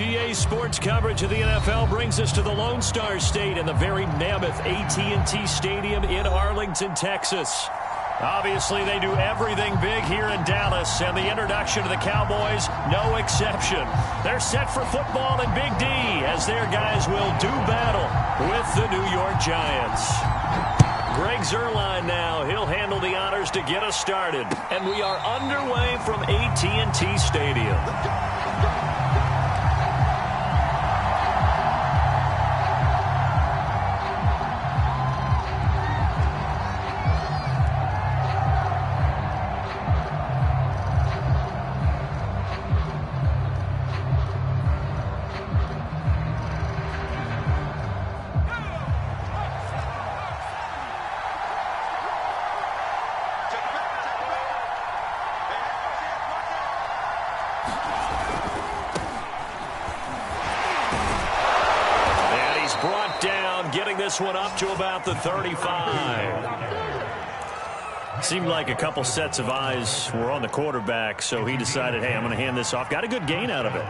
EA Sports coverage of the NFL brings us to the Lone Star State in the very mammoth AT&T Stadium in Arlington, Texas. Obviously, they do everything big here in Dallas, and the introduction to the Cowboys, no exception. They're set for football in Big D as their guys will do battle with the New York Giants. Greg Zuerlein now. He'll handle the honors to get us started. And we are underway from AT&T Stadium. This one up to about the 35. Seemed like a couple sets of eyes were on the quarterback, so he decided, hey, I'm going to hand this off. Got a good gain out of it.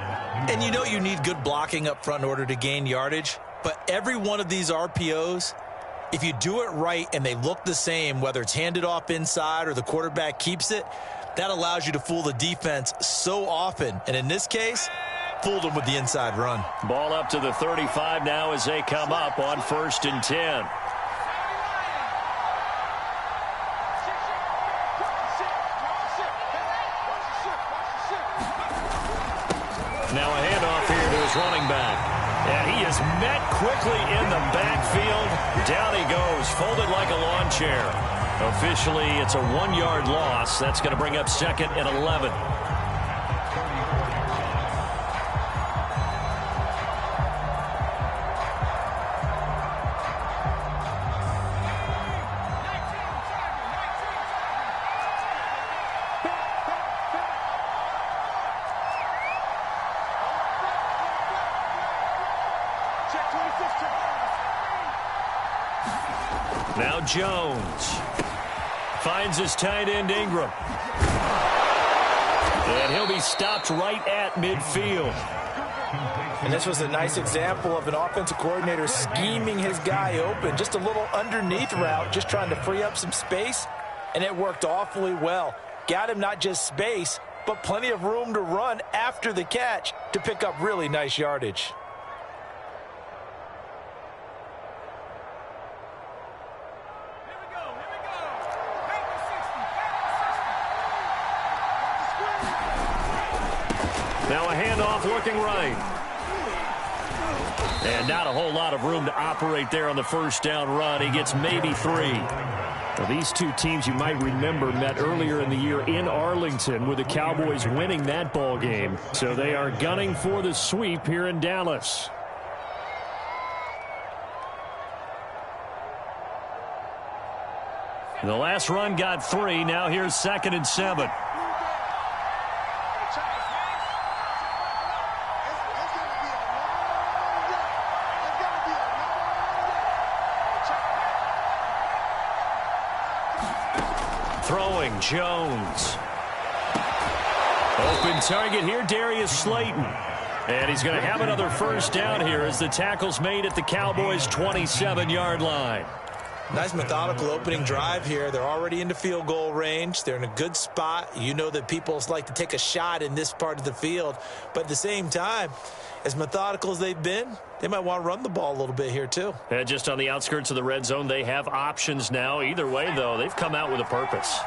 And you know you need good blocking up front in order to gain yardage, but every one of these RPOs, if you do it right and they look the same, whether it's handed off inside or the quarterback keeps it, that allows you to fool the defense so often. And in this case, fooled them with the inside run. Ball up to the 35 now as they come up on 1st and 10. Now a handoff here to his running back. And he is met quickly in the backfield. Down he goes, folded like a lawn chair. Officially, it's a 1-yard loss. That's going to bring up 2nd and 11. Now Jones finds his tight end Ingram. And he'll be stopped right at midfield. And this was a nice example of an offensive coordinator scheming his guy open. Just a little underneath route, just trying to free up some space. And it worked awfully well. Got him not just space, but plenty of room to run after the catch to pick up really nice yardage. Now a handoff looking right. And not a whole lot of room to operate there on the first down run. He gets maybe 3. Well, these two teams, you might remember, met earlier in the year in Arlington with the Cowboys winning that ball game. So they are gunning for the sweep here in Dallas. The last run got 3. Now here's 2nd and 7. Throwing Jones. Open target here, Darius Slayton. And he's going to have another first down here as the tackle's made at the Cowboys' 27-yard line. Nice methodical opening drive here. They're already into field goal range. They're in a good spot. You know that people like to take a shot in this part of the field. But at the same time, as methodical as they've been, they might want to run the ball a little bit here too. And just on the outskirts of the red zone, they have options now. Either way, though, they've come out with a purpose.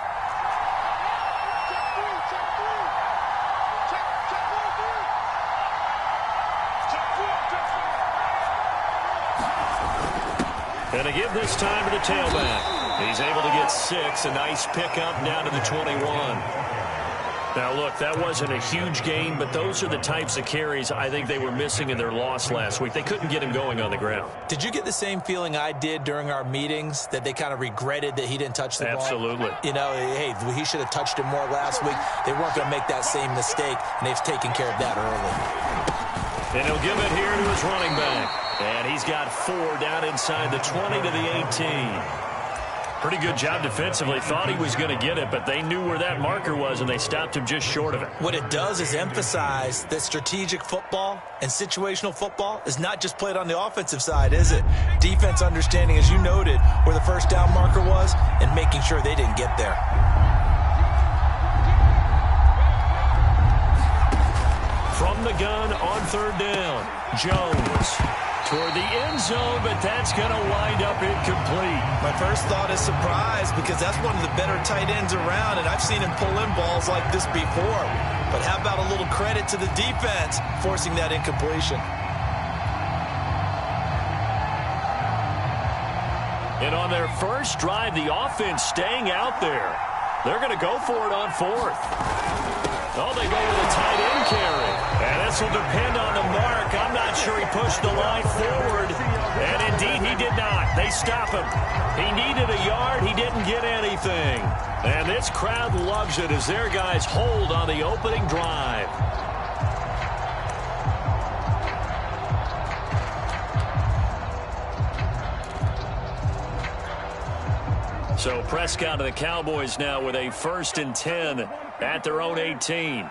And to give this time to the tailback. He's able to get 6. A nice pickup down to the 21. Now, look, that wasn't a huge gain, but those are the types of carries I think they were missing in their loss last week. They couldn't get him going on the ground. Did you get the same feeling I did during our meetings, that they kind of regretted that he didn't touch the ball? Absolutely. You know, hey, he should have touched it more last week. They weren't going to make that same mistake, and they've taken care of that early. And he'll give it here to his running back. And he's got 4 down inside the 20 to the 18. Pretty good job defensively. Thought he was going to get it, but they knew where that marker was, and they stopped him just short of it. What it does is emphasize that strategic football and situational football is not just played on the offensive side, is it? Defense understanding, as you noted, where the first down marker was and making sure they didn't get there. From the gun on third down, Jones toward the end zone, but that's going to wind up incomplete. My first thought is surprise, because that's one of the better tight ends around, and I've seen him pull in balls like this before. But how about a little credit to the defense forcing that incompletion? And on their first drive, the offense staying out there. They're going to go for it on fourth. Oh, they go with a tight end carry. And this will depend on the mark. I'm not sure he pushed the line forward. And indeed, he did not. They stop him. He needed a yard. He didn't get anything. And this crowd loves it as their guys hold on the opening drive. So Prescott and the Cowboys now with a 1st and 10 at their own 18.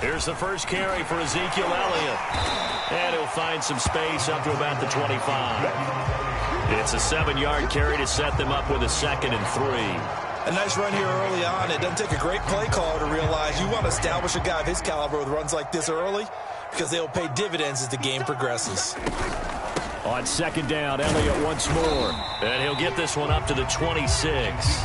Here's the first carry for Ezekiel Elliott. And he'll find some space up to about the 25. It's a 7-yard carry to set them up with a 2nd and 3. A nice run here early on. It doesn't take a great play caller to realize you want to establish a guy of his caliber with runs like this early, because they'll pay dividends as the game progresses. On 2nd down, Elliott once more. And he'll get this one up to the 26.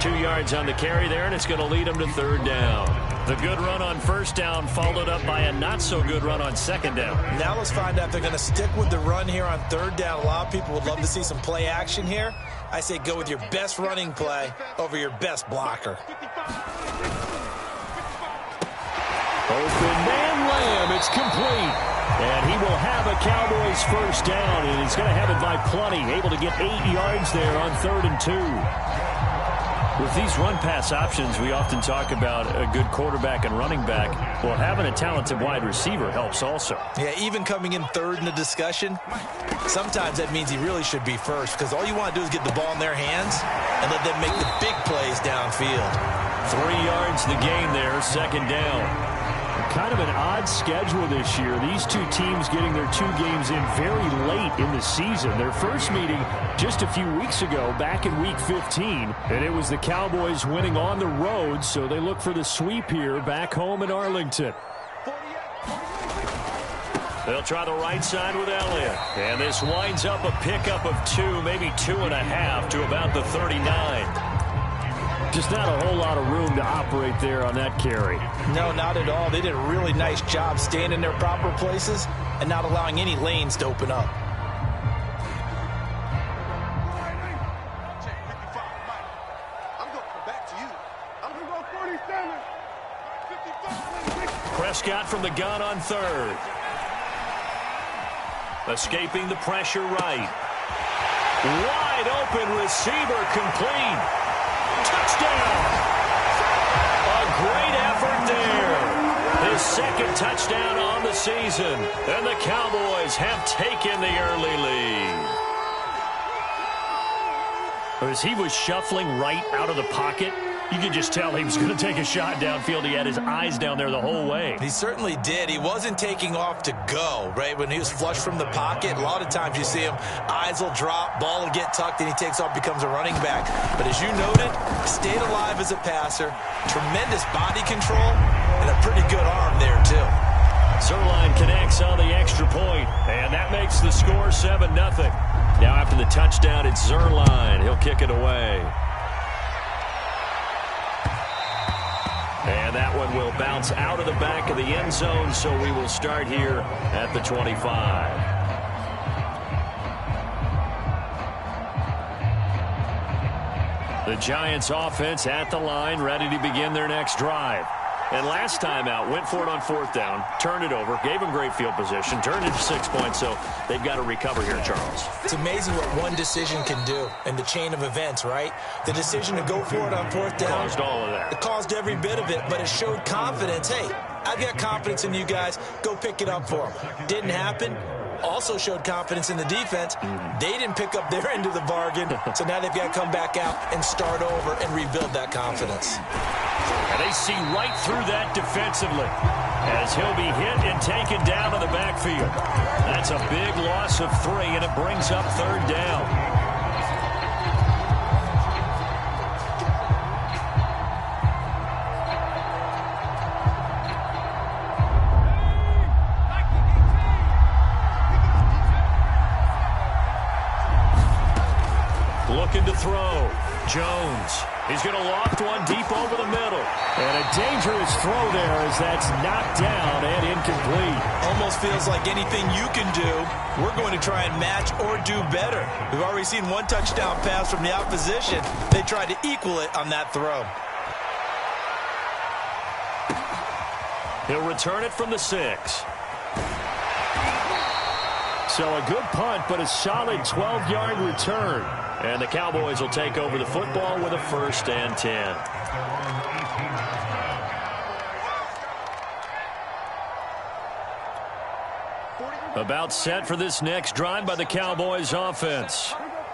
2 yards on the carry there, and it's going to lead him to 3rd down. The good run on 1st down followed up by a not-so-good run on 2nd down. Now let's find out if they're going to stick with the run here on 3rd down. A lot of people would love to see some play action here. I say go with your best running play over your best blocker. Open man Lamb, it's complete. And he will have a Cowboys 1st down, and he's going to have it by plenty. Able to get 8 yards there on 3rd and 2. With these run-pass options, we often talk about a good quarterback and running back. Well, having a talented wide receiver helps also. Yeah, even coming in 3rd in the discussion, sometimes that means he really should be 1st, because all you want to do is get the ball in their hands and let them make the big plays downfield. 3 yards the gain there, 2nd down. Kind of an odd schedule this year. These two teams getting their 2 games in very late in the season. Their first meeting just a few weeks ago, back in Week 15, and it was the Cowboys winning on the road, so they look for the sweep here back home in Arlington. They'll try the right side with Elliott, and this winds up a pickup of 2, maybe 2.5 to about the 39. Just not a whole lot of room to operate there on that carry. No, not at all. They did a really nice job staying in their proper places and not allowing any lanes to open up. Prescott from the gun on 3rd. Escaping the pressure right. Wide open receiver complete. Touchdown! A great effort there. His 2nd touchdown on the season. And the Cowboys have taken the early lead. As he was shuffling right out of the pocket, you could just tell he was going to take a shot downfield. He had his eyes down there the whole way. He certainly did. He wasn't taking off to go, right? When he was flush from the pocket, a lot of times you see him, eyes will drop, ball will get tucked, and he takes off, becomes a running back. But as you noted, stayed alive as a passer, tremendous body control, and a pretty good arm there, too. Zerline connects on the extra point, and that makes the score 7-0. Now after the touchdown, it's Zerline. He'll kick it away. And that one will bounce out of the back of the end zone, so we will start here at the 25. The Giants offense at the line, ready to begin their next drive. And last time out, went for it on 4th down, turned it over, gave them great field position, turned it to 6 points, so they've got to recover here, Charles. It's amazing what one decision can do in the chain of events, right? The decision to go for it on 4th down. Caused all of that. It caused every bit of it, but it showed confidence. Hey, I've got confidence in you guys. Go pick it up for them. Didn't happen. also showed confidence in the defense. They didn't pick up their end of the bargain, so now they've got to come back out and start over and rebuild that confidence. And they see right through that defensively as he'll be hit and taken down to the backfield. That's a big loss of 3, and it brings up 3rd down. Looking to throw. Jones. He's going to loft one deep over the middle. And a dangerous throw there as that's knocked down and incomplete. Almost feels like anything you can do, we're going to try and match or do better. We've already seen one touchdown pass from the opposition. They tried to equal it on that throw. He'll return it from the 6. So a good punt, but a solid 12-yard return. And the Cowboys will take over the football with a 1st and 10. About set for this next drive by the Cowboys offense.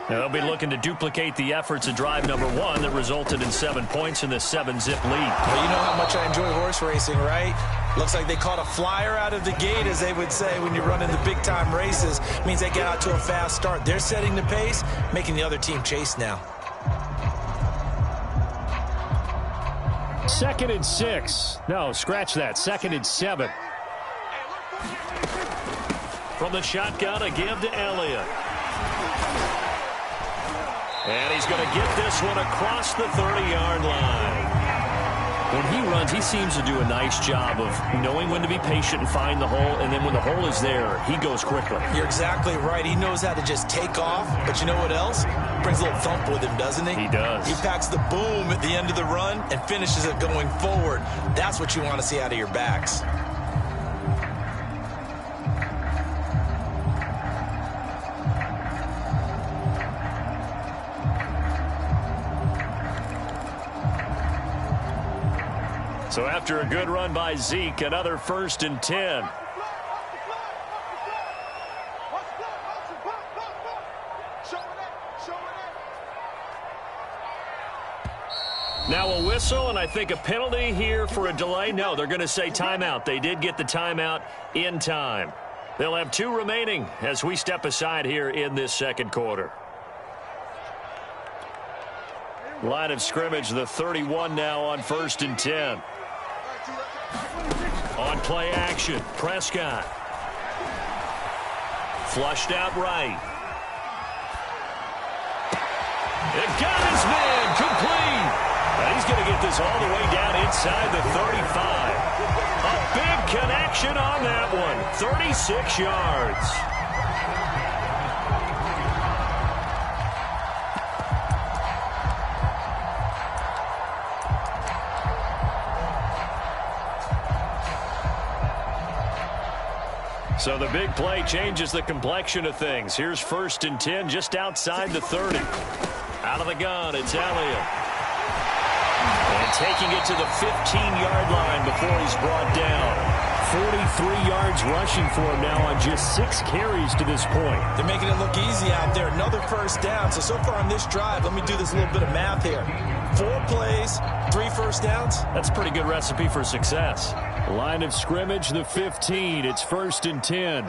They'll be looking to duplicate the efforts of drive number 1 that resulted in 7 points in the 7-zip lead. Well, you know how much I enjoy horse racing, right? Looks like they caught a flyer out of the gate, as they would say when you're running the big-time races. It means they get out to a fast start. They're setting the pace, making the other team chase now. 2nd and 6. No, scratch that. 2nd and 7. From the shotgun, a give to Elliott. And he's going to get this one across the 30-yard line. When he runs, he seems to do a nice job of knowing when to be patient and find the hole, and then when the hole is there, he goes quickly. You're exactly right. He knows how to just take off, but you know what else? Brings a little thump with him, doesn't he? He does. He packs the boom at the end of the run and finishes it going forward. That's what you want to see out of your backs. So after a good run by Zeke, another 1st and 10. Now a whistle, and I think a penalty here for a delay. No, they're going to say timeout. They did get the timeout in time. They'll have 2 remaining as we step aside here in this 2nd quarter. Line of scrimmage, the 31 now on 1st and 10. On play action, Prescott. Flushed out right. It got his man, complete. And he's going to get this all the way down inside the 35. A big connection on that one, 36 yards. So the big play changes the complexion of things. Here's 1st and 10 just outside the 30. Out of the gun, it's Elliott. And taking it to the 15-yard line before he's brought down. 43 yards rushing for him now on just 6 carries to this point. They're making it look easy out there. Another 1st down. So far on this drive, let me do this little bit of math here. 4 plays, 3 1st downs. That's a pretty good recipe for success. Line of scrimmage, the 15. It's 1st and 10.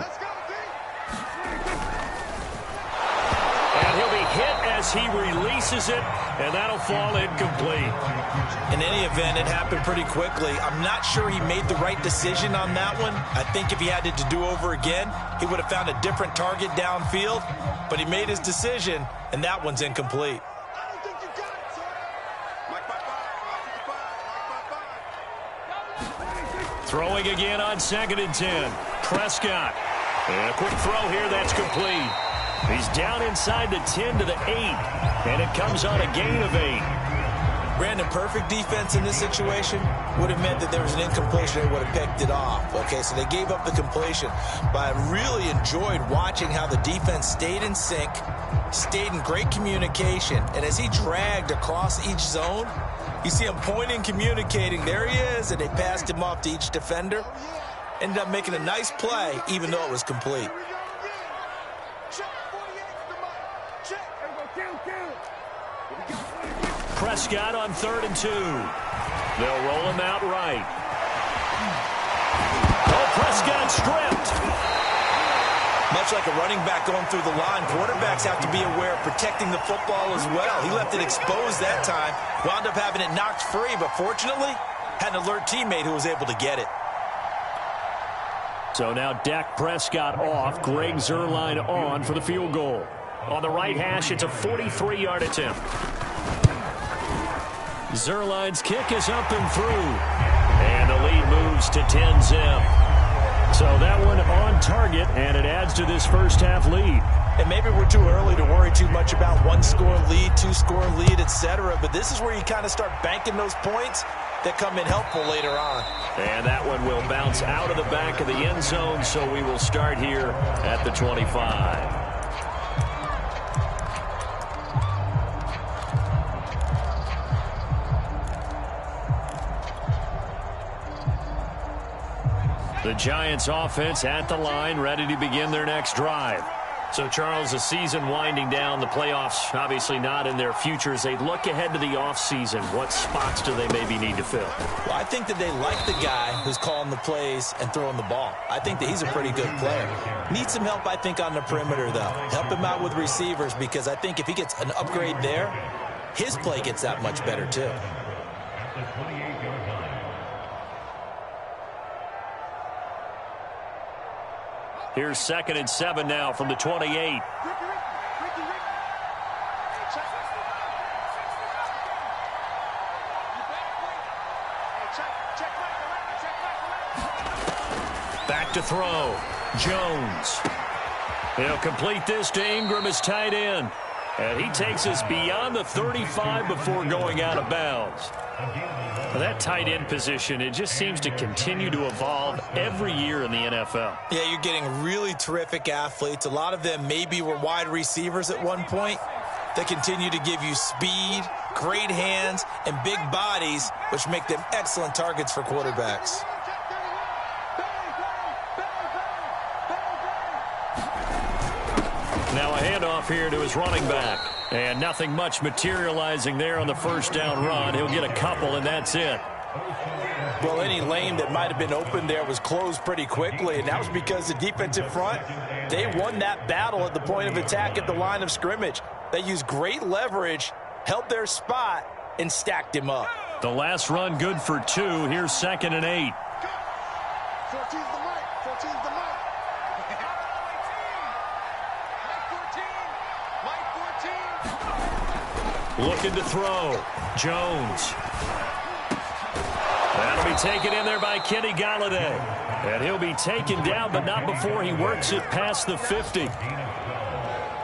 And he'll be hit as he releases it, and that'll fall incomplete. In any event, it happened pretty quickly. I'm not sure he made the right decision on that one. I think if he had to do over again, he would have found a different target downfield. But he made his decision, and that one's incomplete. Throwing again on 2nd and 10. Prescott. And a quick throw here, that's complete. He's down inside the 10 to the 8. And it comes on a gain of 8. Brandon, perfect defense in this situation would have meant that there was an incompletion. They would have picked it off. Okay, so they gave up the completion. But I really enjoyed watching how the defense stayed in sync, stayed in great communication. And as he dragged across each zone, you see him pointing, communicating. There he is, and they passed him off to each defender. Ended up making a nice play, even though it was complete. Prescott on 3rd and 2. They'll roll him out right. Oh, Prescott stripped. Much like a running back going through the line, quarterbacks have to be aware of protecting the football as well. He left it exposed that time, wound up having it knocked free, but fortunately, had an alert teammate who was able to get it. So now Dak Prescott off, Greg Zuerlein on for the field goal. On the right hash, it's a 43-yard attempt. Zuerlein's kick is up and through. And the lead moves to 10-zip. So that one on target, and it adds to this first half lead. And maybe we're too early to worry too much about one-score lead, two-score lead, etc. But this is where you kind of start banking those points that come in helpful later on. And that one will bounce out of the back of the end zone, so we will start here at the 25. The Giants offense at the line, ready to begin their next drive. So, Charles, the season winding down, the playoffs obviously not in their future. As they look ahead to the offseason, what spots do they maybe need to fill? Well, I think that they like the guy who's calling the plays and throwing the ball. I think that he's a pretty good player. Needs some help, I think, on the perimeter, though. Help him out with receivers, because I think if he gets an upgrade there, his play gets that much better, too. Here's 2nd and 7 now from the 28. Back to throw. Jones. He'll complete this to Ingram, his tight end. And he takes us beyond the 35 before going out of bounds. That tight end position, it just seems to continue to evolve every year in the NFL. Yeah, you're getting really terrific athletes. A lot of them maybe were wide receivers at one point. They continue to give you speed, great hands, and big bodies, which make them excellent targets for quarterbacks. Now a handoff here to his running back. And nothing much materializing there on the first down run. He'll get a couple, and that's it. Well, any lane that might have been open there was closed pretty quickly, and that was because the defensive front, they won that battle at the point of attack at the line of scrimmage. They used great leverage, held their spot, and stacked him up. The last run good for 2. Here's 2nd and 8. 14's the mic. 14's the mic. Looking to throw. Jones. That'll be taken in there by Kenny Galladay. And he'll be taken down, but not before he works it past the 50.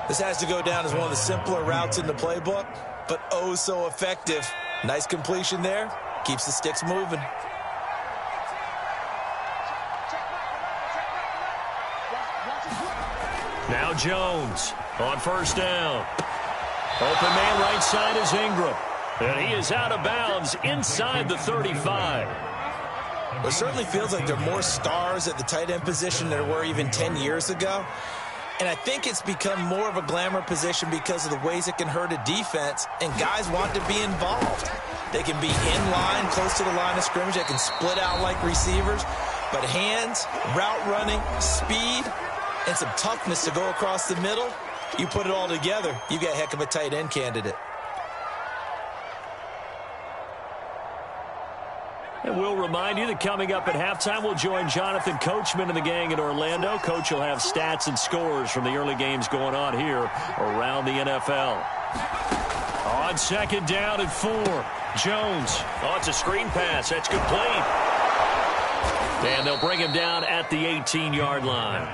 This has to go down as one of the simpler routes in the playbook, but oh so effective. Nice completion there. Keeps the sticks moving. Now Jones on first down. Open man right side is Ingram. And he is out of bounds inside the 35. It certainly feels like there are more stars at the tight end position than there were even 10 years ago. And I think it's become more of a glamour position because of the ways it can hurt a defense, and guys want to be involved. They can be in line, close to the line of scrimmage. They can split out like receivers. But hands, route running, speed, and some toughness to go across the middle, you put it all together, you've got a heck of a tight end candidate. And we'll remind you that coming up at halftime, we'll join Jonathan Coachman and the gang in Orlando. Coach will have stats and scores from the early games going on here around the NFL. On 2nd down and 4, Jones. Oh, it's a screen pass. That's complete. And they'll bring him down at the 18-yard line.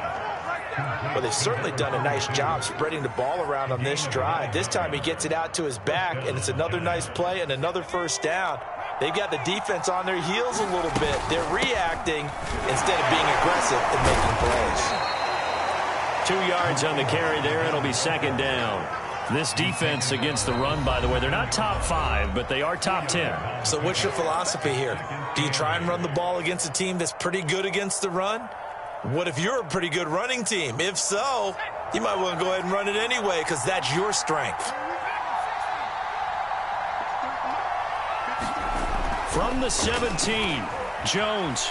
Well, they've certainly done a nice job spreading the ball around on this drive. This time he gets it out to his back, and it's another nice play and another first down. They've got the defense on their heels a little bit. They're reacting instead of being aggressive and making plays. 2 yards on the carry there. It'll be 2nd down. This defense against the run, by the way, they're not top 5, but they are top 10. So what's your philosophy here? Do you try and run the ball against a team that's pretty good against the run? What if you're a pretty good running team? If so, you might want to go ahead and run it anyway because that's your strength. From the 17, Jones.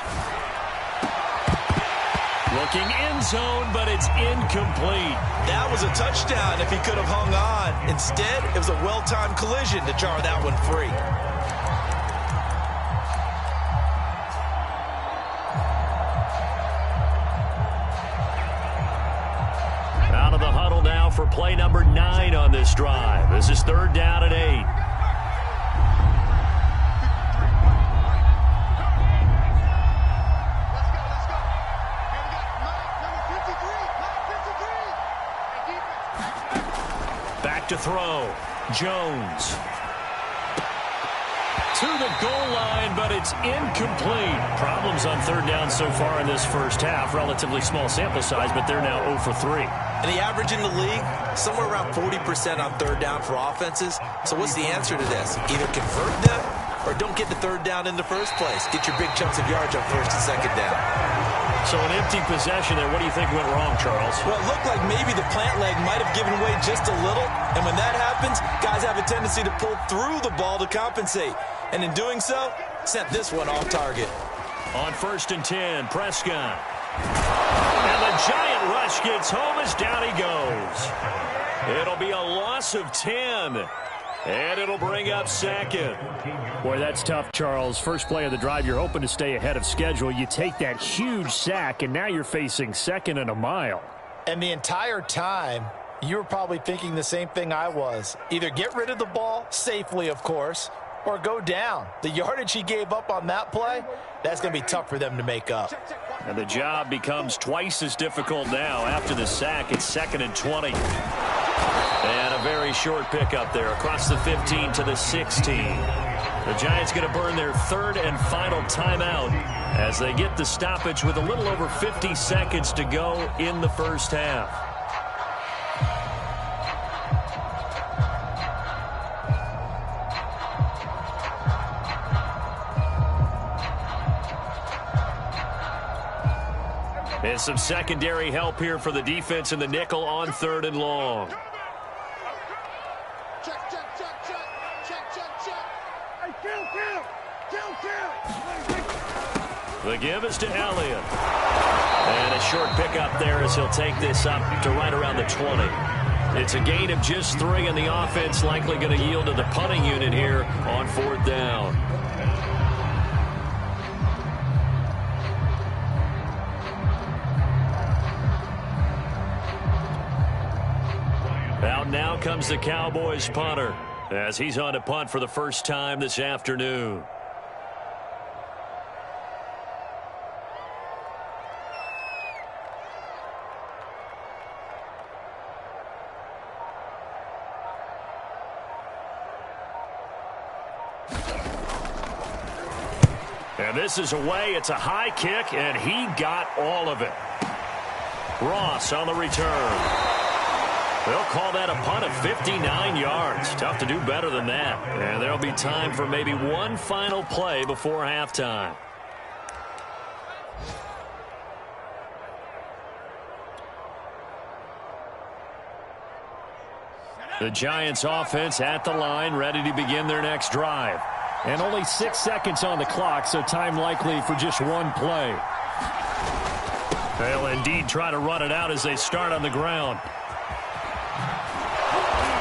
Looking end zone, but it's incomplete. That was a touchdown if he could have hung on. Instead, it was a well-timed collision to jar that one free. Out of the huddle now for play number 9 on this drive. This is 3rd down and 8. To throw. Jones. To the goal line, but it's incomplete. Problems on 3rd down so far in this first half. Relatively small sample size, but they're now 0 for 3. And the average in the league, somewhere around 40% on 3rd down for offenses. So what's the answer to this? Either convert them or don't get the 3rd down in the first place. Get your big chunks of yards on 1st and 2nd down. So an empty possession there. What do you think went wrong, Charles? Well, it looked like maybe the plant leg might have given way just a little. And when that happens, guys have a tendency to pull through the ball to compensate. And in doing so, sent this one off target. On 1st and 10, Prescott. And the giant rush gets home as down he goes. It'll be a loss of 10. And it'll bring up 2nd. Boy, that's tough, Charles. First play of the drive, you're hoping to stay ahead of schedule. You take that huge sack, and now you're facing 2nd and a mile. And the entire time, you were probably thinking the same thing I was. Either get rid of the ball, safely, of course, or go down. The yardage he gave up on that play, that's going to be tough for them to make up. And the job becomes twice as difficult now. After the sack, it's 2nd and 20. And a very short pickup there across the 15 to the 16. The Giants going to burn their 3rd and final timeout as they get the stoppage with a little over 50 seconds to go in the first half. And some secondary help here for the defense in the nickel on 3rd and long. The give is to Elliott. And a short pickup there as he'll take this up to right around the 20. It's a gain of just 3, and the offense likely going to yield to the punting unit here on 4th down. Out now comes the Cowboys punter as he's on to punt for the first time this afternoon. And this is away. It's a high kick, and he got all of it. Ross on the return. They'll call that a punt of 59 yards. Tough to do better than that. And there'll be time for maybe one final play before halftime. The Giants offense at the line, ready to begin their next drive. And only 6 seconds on the clock, so time likely for just one play. They'll indeed try to run it out as they start on the ground.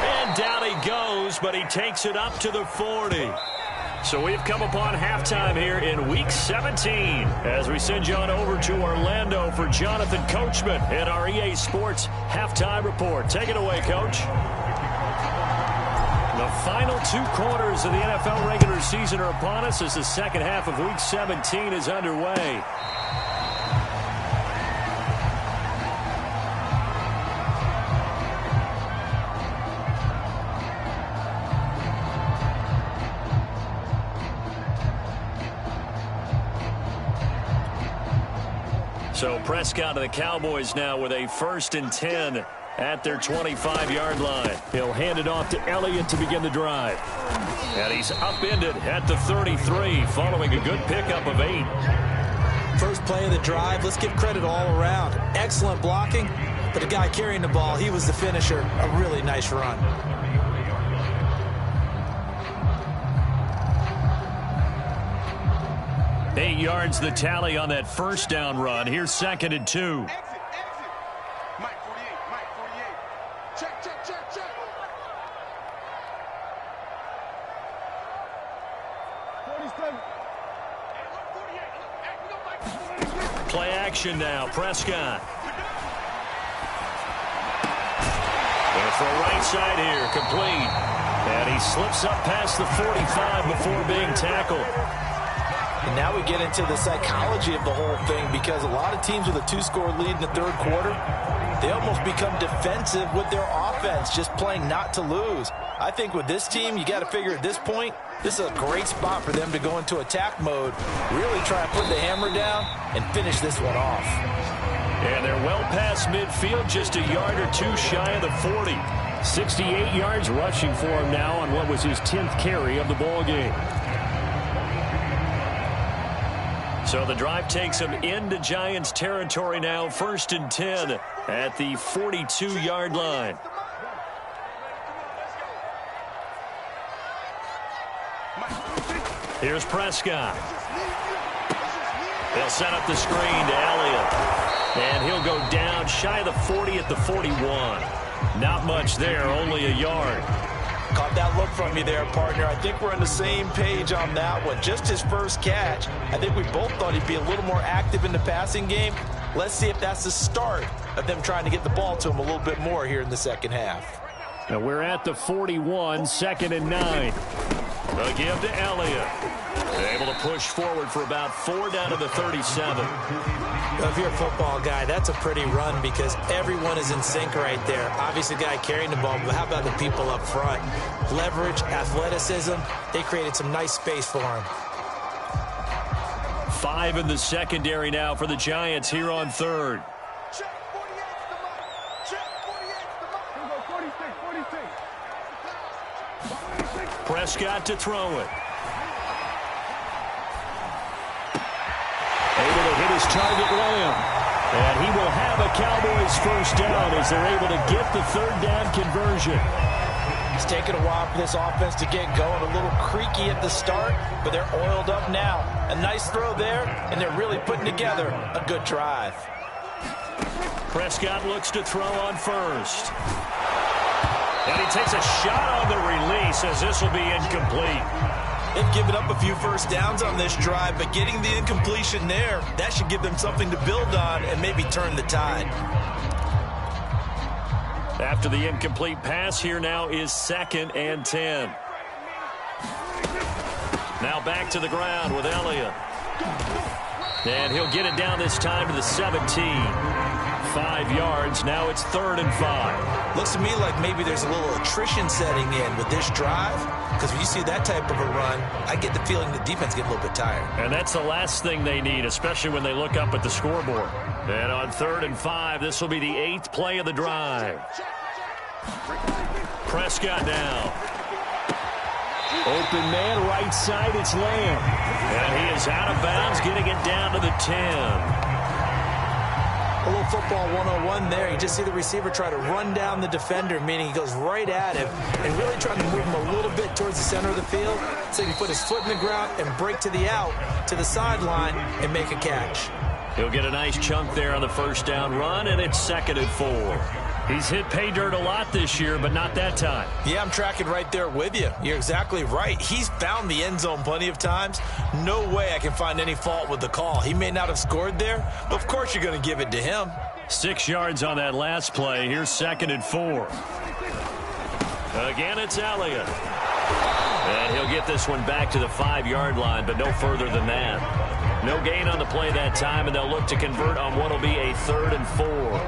And down he goes, but he takes it up to the 40. So we've come upon halftime here in Week 17 as we send you on over to Orlando for Jonathan Coachman at our EA Sports Halftime Report. Take it away, Coach. The final 2 quarters of the NFL regular season are upon us as the second half of Week 17 is underway. So Prescott of the Cowboys now with a 1st and 10 at their 25-yard line. He'll hand it off to Elliott to begin the drive. And he's upended at the 33 following a good pickup of 8. First play of the drive, let's give credit all around. Excellent blocking, but the guy carrying the ball, he was the finisher. A really nice run. 8 yards the tally on that first down run. Here's 2nd and 2. Exit. Mike 48. Check. 47. Play action now. Prescott. Going for a right side here. Complete. And he slips up past the 45 before being tackled. And now we get into the psychology of the whole thing, because a lot of teams with a 2-score lead in the third quarter, they almost become defensive with their offense, just playing not to lose. I think with this team, you got to figure at this point, this is a great spot for them to go into attack mode, really try to put the hammer down and finish this one off. And they're well past midfield, just a yard or two shy of the 40. 68 yards rushing for him now on what was his 10th carry of the ball game. So the drive takes him into Giants territory now, 1st and 10 at the 42-yard line. Here's Prescott. They'll set up the screen to Elliott. And he'll go down shy of the 40 at the 41. Not much there, only a yard. Caught that look from you there, partner. I think we're on the same page on that one. Just his first catch. I think we both thought he'd be a little more active in the passing game. Let's see if that's the start of them trying to get the ball to him a little bit more here in the second half. Now we're at the 41, 2nd and 9. A give to Elliott. Able to push forward for about 4 down to the 37. Well, if you're a football guy, that's a pretty run because everyone is in sync right there. Obviously, the guy carrying the ball, but how about the people up front? Leverage, athleticism, they created some nice space for him. 5 in the secondary now for the Giants here on 3rd. Check 48's the mark. Check 48's the mark. 46. Prescott to throw it. Able to hit his target, Lamb. And he will have a Cowboys first down as they're able to get the 3rd down conversion. It's taken a while for this offense to get going. A little creaky at the start, but they're oiled up now. A nice throw there, and they're really putting together a good drive. Prescott looks to throw on first. And he takes a shot on the release as this will be incomplete. They've given up a few first downs on this drive, but getting the incompletion there, that should give them something to build on and maybe turn the tide. After the incomplete pass, here now is 2nd and 10. Now back to the ground with Elliott. And he'll get it down this time to the 17. 5 yards. Now it's 3rd and 5. Looks to me like maybe there's a little attrition setting in with this drive, because when you see that type of a run, I get the feeling the defense getting a little bit tired. And that's the last thing they need, especially when they look up at the scoreboard. And on 3rd and 5, this will be the 8th play of the drive. Prescott now. Open man, right side, it's Lamb. And he is out of bounds, getting it down to the 10. A little football 101 there. You just see the receiver try to run down the defender, meaning he goes right at him and really trying to move him a little bit towards the center of the field so he can put his foot in the ground and break to the out, to the sideline, and make a catch. He'll get a nice chunk there on the first down run, and it's 2nd and 4. He's hit pay dirt a lot this year, but not that time. Yeah, I'm tracking right there with you. You're exactly right. He's found the end zone plenty of times. No way I can find any fault with the call. He may not have scored there, but of course you're going to give it to him. 6 yards on that last play. Here's 2nd and 4. Again, it's Elliott. And he'll get this one back to the 5-yard line, but no further than that. No gain on the play that time, and they'll look to convert on what will be a 3rd and 4.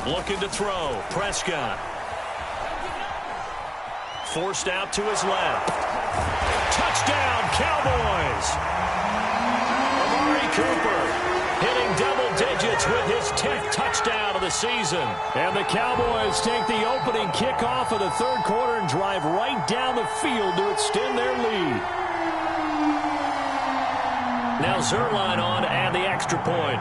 Looking to throw. Prescott. Forced out to his left. Touchdown, Cowboys! Amari Cooper hitting double digits with his 10th touchdown of the season. And the Cowboys take the opening kickoff of the 3rd quarter and drive right down the field to extend their lead. Now Zerline on to add the extra point.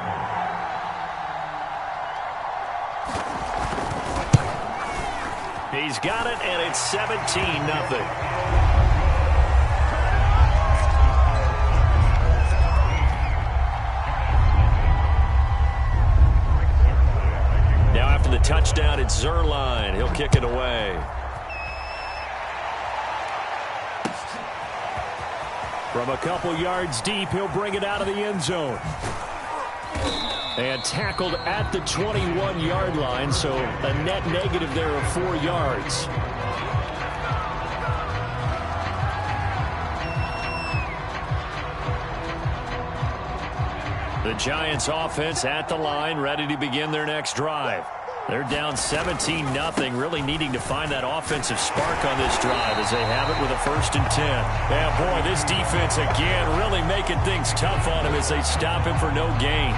He's got it, and it's 17-0. Now after the touchdown, it's Zerline. He'll kick it away. From a couple yards deep, he'll bring it out of the end zone. And tackled at the 21-yard line, so a net negative there of 4 yards. The Giants offense at the line, ready to begin their next drive. They're down 17-0, really needing to find that offensive spark on this drive as they have it with a 1st and 10. And boy, this defense again really making things tough on him as they stop him for no gain.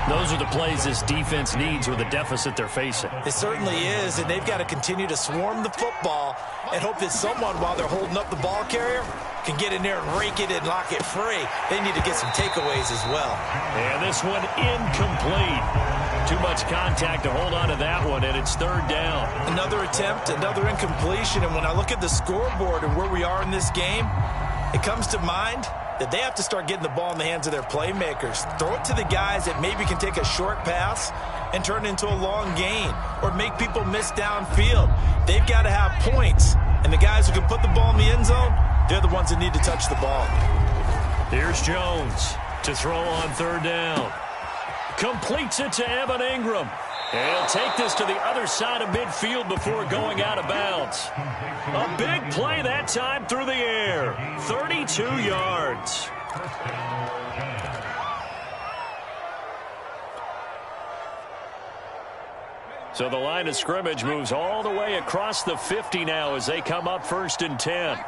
Those are the plays this defense needs with the deficit they're facing. It certainly is, and they've got to continue to swarm the football and hope that someone, while they're holding up the ball carrier, can get in there and rake it and lock it free. They need to get some takeaways as well. And this one incomplete. Too much contact to hold on to that one, and it's 3rd down. Another attempt, another incompletion, and when I look at the scoreboard and where we are in this game, it comes to mind that they have to start getting the ball in the hands of their playmakers. Throw it to the guys that maybe can take a short pass and turn it into a long gain or make people miss downfield. They've got to have points, and the guys who can put the ball in the end zone, they're the ones that need to touch the ball. Here's Jones to throw on 3rd down. Completes it to Evan Ingram. And he'll take this to the other side of midfield before going out of bounds. A big play that time through the air. 32 yards. So the line of scrimmage moves all the way across the 50 now as they come up 1st and 10.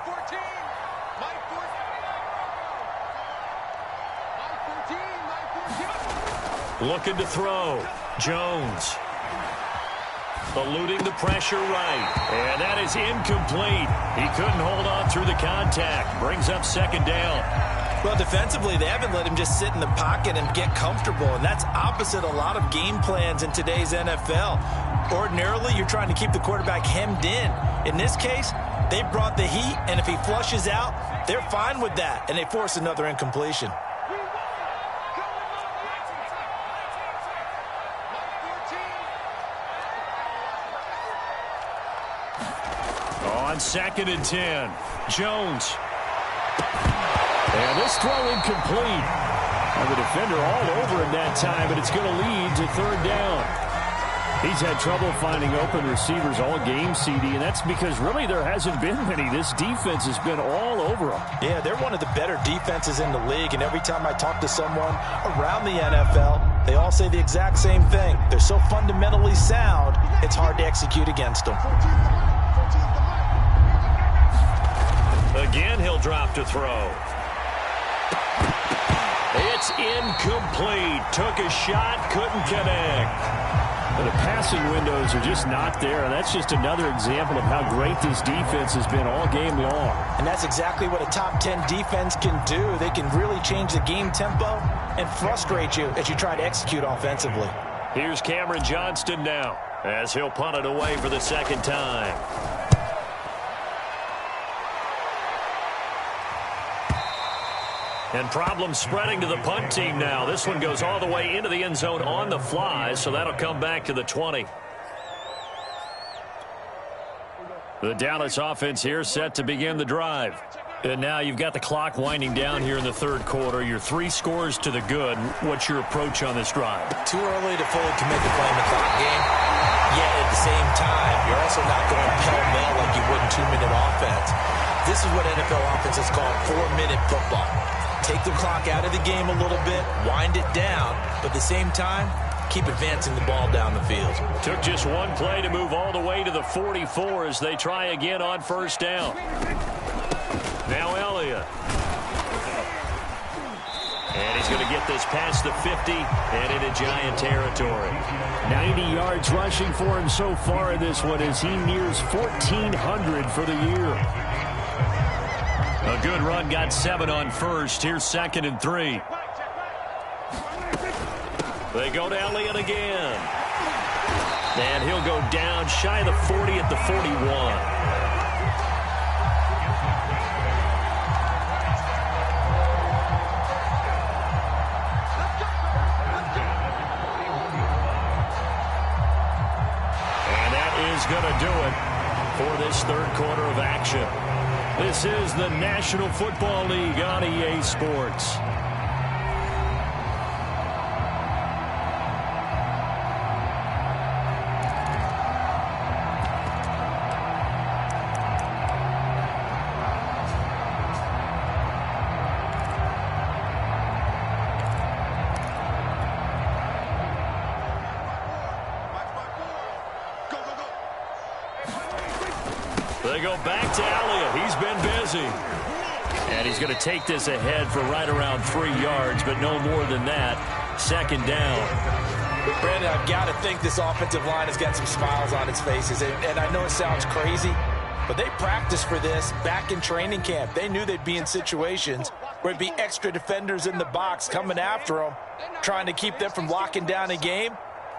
Looking to throw. Jones. Eluding the pressure right. And that is incomplete. He couldn't hold on through the contact. Brings up 2nd down. Well, defensively, they haven't let him just sit in the pocket and get comfortable, and that's opposite a lot of game plans in today's NFL. Ordinarily, you're trying to keep the quarterback hemmed in. In this case, they brought the heat, and if he flushes out, they're fine with that, and they force another incompletion. On 2nd and 10, Jones. And this throw incomplete. And the defender all over him that time, but it's going to lead to 3rd down. He's had trouble finding open receivers all game, CD, and that's because really there hasn't been many. This defense has been all over him. Yeah, they're one of the better defenses in the league, and every time I talk to someone around the NFL, they all say the exact same thing. They're so fundamentally sound, it's hard to execute against them. Again, he'll drop to throw. It's incomplete. Took a shot, couldn't connect. But the passing windows are just not there, and that's just another example of how great this defense has been all game long. And that's exactly what a top 10 defense can do. They can really change the game tempo and frustrate you as you try to execute offensively. Here's Cameron Johnston now as he'll punt it away for the 2nd time. And problems spreading to the punt team now. This one goes all the way into the end zone on the fly, so that'll come back to the 20. The Dallas offense here set to begin the drive. And now you've got the clock winding down here in the 3rd quarter. You're 3 scores to the good. What's your approach on this drive? Too early to fully commit to playing the clock game. Yet at the same time, you're also not going pell-mell like you would in 2-minute offense. This is what NFL offenses call 4-minute football. Take the clock out of the game a little bit, wind it down, but at the same time, keep advancing the ball down the field. Took just one play to move all the way to the 44 as they try again on 1st down. Now Elliott. And he's going to get this past the 50 and into Giant territory. 90 yards rushing for him so far in this one as he nears 1,400 for the year. A good run, got 7 on first. Here's 2nd and 3. They go to Elliott again. And he'll go down shy of the 40 at the 41. Going to do it for this third quarter of action. This is the National Football League on EA Sports. They go back to Elliott. He's been busy. And he's going to take this ahead for right around 3 yards, but no more than that. 2nd down. Brandon, I've got to think this offensive line has got some smiles on its faces. And I know it sounds crazy, but they practiced for this back in training camp. They knew they'd be in situations where it'd be extra defenders in the box coming after them, trying to keep them from locking down a game.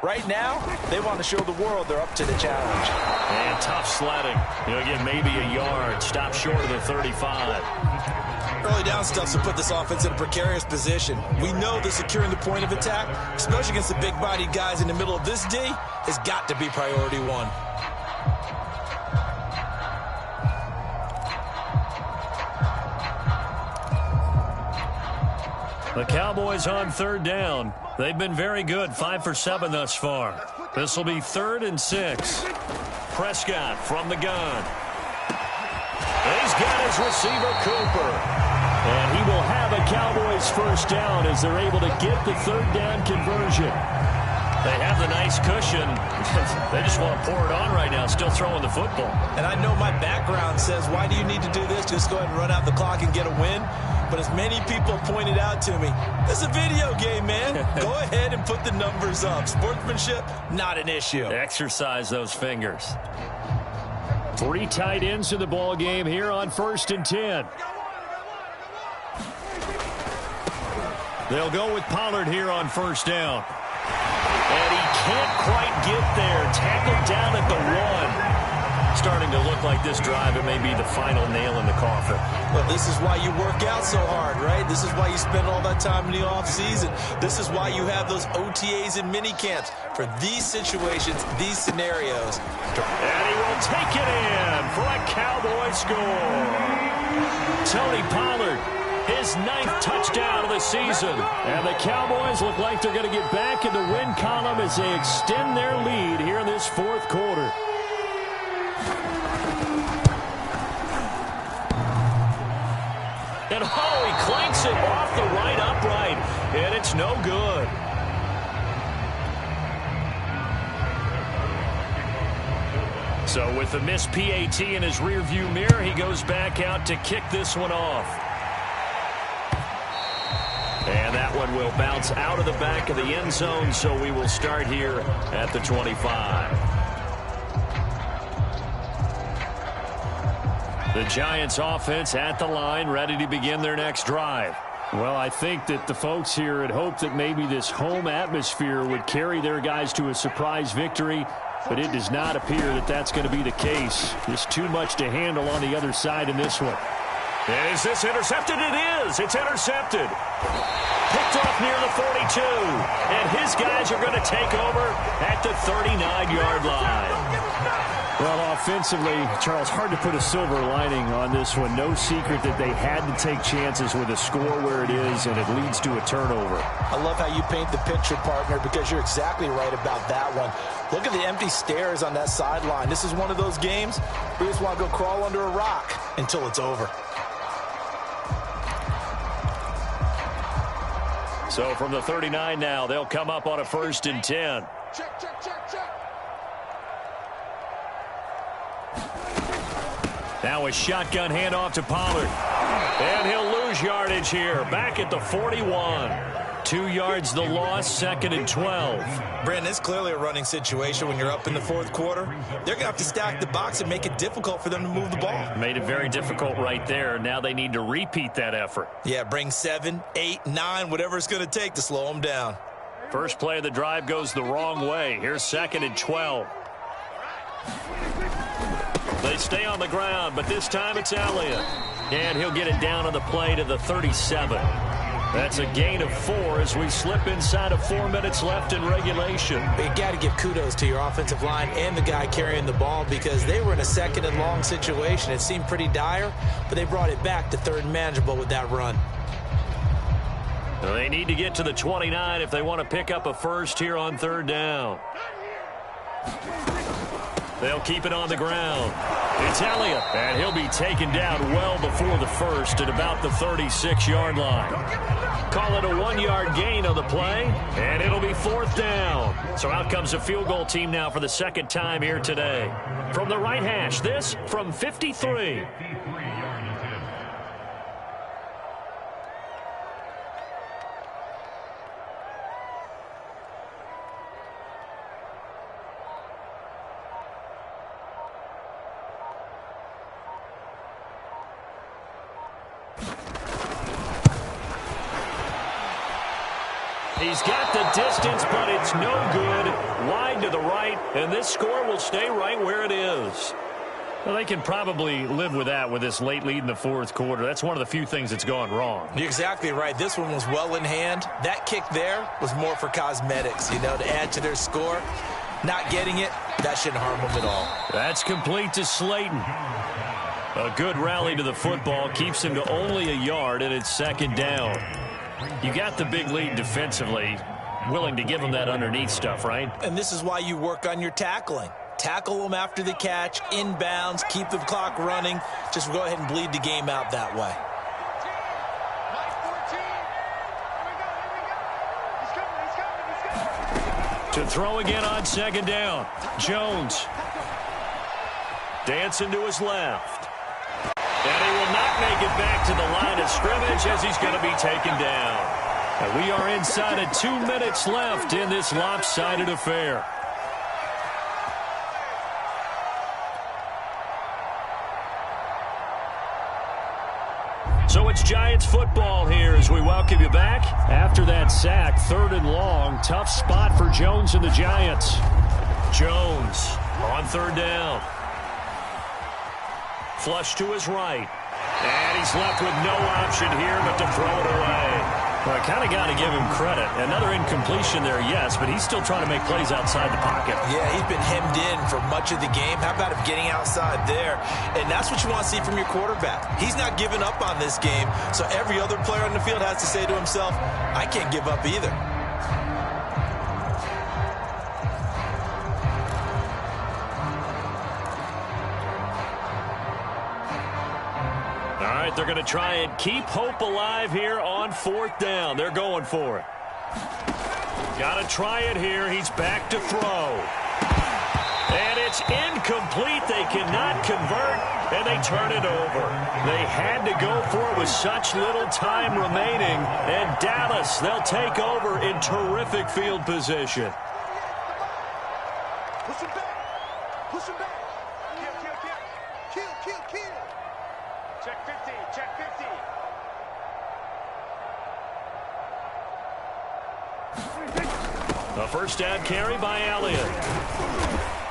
Right now, they want to show the world they're up to the challenge. And tough sledding. He'll get maybe a yard. Stop short of the 35. Early down stuff to put this offense in a precarious position. We know that securing the point of attack, especially against the big-bodied guys in the middle of this D, has got to be priority one. The Cowboys on 3rd down. They've been very good, 5 for 7 thus far. This will be 3rd and 6. Prescott from the gun. He's got his receiver, Cooper. And he will have a Cowboys first down as they're able to get the 3rd down conversion. They have the nice cushion. They just want to pour it on right now, still throwing the football. And I know my background says, why do you need to do this? Just go ahead and run out the clock and get a win. But as many people pointed out to me, it's a video game, man. Go ahead and put the numbers up. Sportsmanship, not an issue. Exercise those fingers. 3 tight ends to the ball game here on 1st and 10. They'll go with Pollard here on 1st down. And he can't quite get there. Tackled down at the 1. Starting to look like this drive, it may be the final nail in the coffin. Well, this is why you work out so hard, right? This is why you spend all that time in the offseason. This is why you have those OTAs and mini camps for these situations, these scenarios. And he will take it in for a Cowboy score. Tony Pollard, his 9th touchdown of the season. And the Cowboys look like they're going to get back in the win column as they extend their lead here in this 4th quarter. And oh, he clanks it off the right upright, and it's no good. So with the missed PAT in his rearview mirror, he goes back out to kick this one off. And that one will bounce out of the back of the end zone, so we will start here at the 25. The Giants offense at the line, ready to begin their next drive. Well, I think that the folks here had hoped that maybe this home atmosphere would carry their guys to a surprise victory, but it does not appear that that's going to be the case. There's too much to handle on the other side in this one. And is this intercepted? It is. It's intercepted. Picked off near the 42. And his guys are going to take over at the 39-yard line. Well, offensively, Charles, hard to put a silver lining on this one. No secret that they had to take chances with a score where it is, and it leads to a turnover. I love how you paint the picture, partner, because you're exactly right about that one. Look at the empty stairs on that sideline. This is one of those games where you just want to go crawl under a rock until it's over. So from the 39 now, they'll come up on a 1st and 10. Check, check, check, check. Now a shotgun handoff to Pollard. And he'll lose yardage here. Back at the 41. 2 yards the loss, 2nd and 12. Brandon, it's clearly a running situation when you're up in the fourth quarter. They're going to have to stack the box and make it difficult for them to move the ball. Made it very difficult right there. Now they need to repeat that effort. Yeah, bring 7, 8, 9, whatever it's going to take to slow them down. First play of the drive goes the wrong way. Here's 2nd and 12. They stay on the ground, but this time it's Elliott. And he'll get it down on the play to the 37. That's a gain of 4 as we slip inside of 4 minutes left in regulation. You got to give kudos to your offensive line and the guy carrying the ball because they were in a 2nd and long situation. It seemed pretty dire, but they brought it back to 3rd and manageable with that run. Well, they need to get to the 29 if they want to pick up a first here on 3rd down. They'll keep it on the ground. It's Elliott, and he'll be taken down well before the first at about the 36-yard line. Call it a 1-yard gain on the play, and it'll be 4th down. So out comes a field goal team now for the 2nd time here today. From the right hash, this from 53. He's got the distance, but it's no good. Wide to the right, and this score will stay right where it is. Well, they can probably live with that with this late lead in the fourth quarter. That's one of the few things that's gone wrong. You're exactly right. This one was well in hand. That kick there was more for cosmetics, to add to their score. Not getting it, that shouldn't harm them at all. That's complete to Slayton. A good rally to the football keeps him to only a yard, and it's 2nd down. You got the big lead defensively, willing to give them that underneath stuff, right? And this is why you work on your tackling. Tackle them after the catch, inbounds, keep the clock running. Just go ahead and bleed the game out that way. To throw again on 2nd down. Jones. Dancing to his left. And he will not make it back to the line of scrimmage as he's going to be taken down. And we are inside of 2 minutes left in this lopsided affair. So it's Giants football here as we welcome you back. After that sack, 3rd and long, tough spot for Jones and the Giants. Jones on 3rd down. Flush to his right. And he's left with no option here but to throw it away. Well, I kind of got to give him credit. Another incompletion there, yes, but he's still trying to make plays outside the pocket. Yeah, he's been hemmed in for much of the game. How about him getting outside there? And that's what you want to see from your quarterback. He's not giving up on this game, so every other player on the field has to say to himself, I can't give up either. All right, they're going to try and keep hope alive here on 4th down. They're going for it. Got to try it here. He's back to throw. And it's incomplete. They cannot convert, and they turn it over. They had to go for it with such little time remaining. And Dallas, they'll take over in terrific field position. Push him back. Push him back. Kill. Check 50. Check 50. A first down carry by Elliott.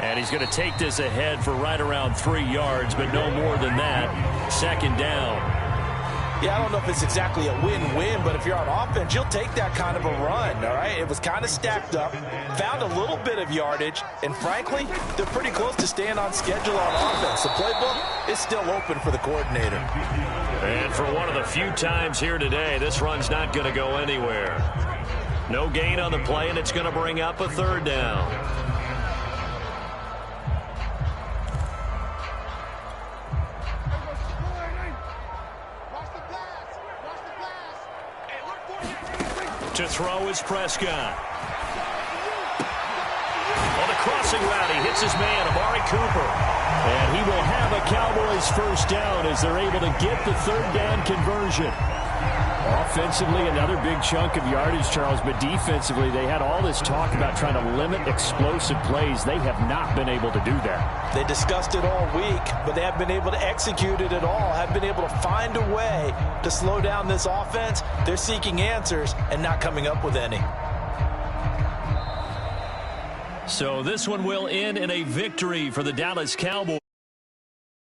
And he's going to take this ahead for right around 3 yards, but no more than that. 2nd down. Yeah, I don't know if it's exactly a win-win, but if you're on offense, you'll take that kind of a run, all right? It was kind of stacked up, found a little bit of yardage, and frankly, they're pretty close to staying on schedule on offense. The playbook is still open for the coordinator. And for one of the few times here today, this run's not going to go anywhere. No gain on the play, and it's going to bring up a 3rd down. To throw is Prescott. On the crossing route, he hits his man, Amari Cooper. And he will have a Cowboys first down as they're able to get the 3rd down conversion. Offensively, another big chunk of yardage, Charles, but defensively, they had all this talk about trying to limit explosive plays. They have not been able to do that. They discussed it all week, but they haven't been able to execute it at all, haven't been able to find a way to slow down this offense. They're seeking answers and not coming up with any. So this one will end in a victory for the Dallas Cowboys.